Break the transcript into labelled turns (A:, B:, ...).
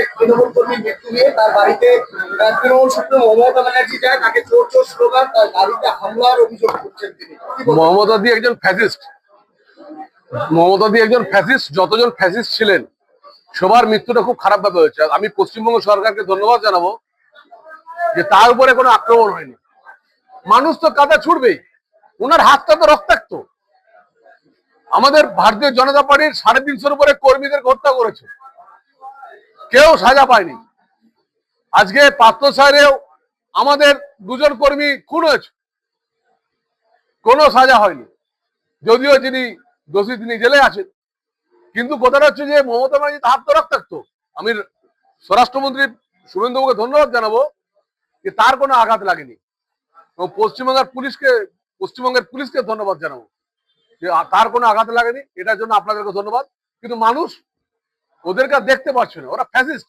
A: এক তৃণমূল কর্মীর মৃত্যু নিয়ে তার বাড়িতে তৃণমূল সুপ্রিমো মমতা ব্যানার্জি যায়, তাকে চোর চোর স্লোগান, তার গাড়িতে হামলার অভিযোগ করছেন তিনি।
B: মমতা দি একজন ফ্যাসিস্ট। মমতা দি একজন ফ্যাসিস্ট। যতজন ফ্যাসিস্ট ছিলেন সবার মৃত্যুটা খুব খারাপ ভাবে হয়েছে। আমি পশ্চিমবঙ্গ সরকারকে ধন্যবাদ জানাবো যে তার উপরে কোনো আক্রমণ হয়নি। মানুষ তো কাদা ছুটবেই, ওনার হাতটা তো রক্তাক্ত। আমাদের ভারতীয় জনতা পার্টির 350-এর উপরে কর্মীদের হত্যা করেছে, কেউ সাজা পায়নি। আজকে পাত্রসাহেরেও আমাদের 2জন কর্মী খুন হয়েছে, কোনো সাজা হয়নি, যদিও যিনি দোষী তিনি জেলে আছেন। কিন্তু কথাটা হচ্ছে যে মমতা ব্যানার্জি হাত তো রক্তাক্ত। আমি স্বরাষ্ট্রমন্ত্রী শুভেন্দুবাবুকে ধন্যবাদ জানাবো যে তার কোনো আঘাত লাগেনি, এবং পশ্চিমবঙ্গের পুলিশকে ধন্যবাদ জানাবো যে তার কোনো আঘাত লাগেনি। এটার জন্য আপনাদেরকে ধন্যবাদ। কিন্তু মানুষ ওদেরকে দেখতে পাচ্ছে না, ওরা ফ্যাসিস্ট।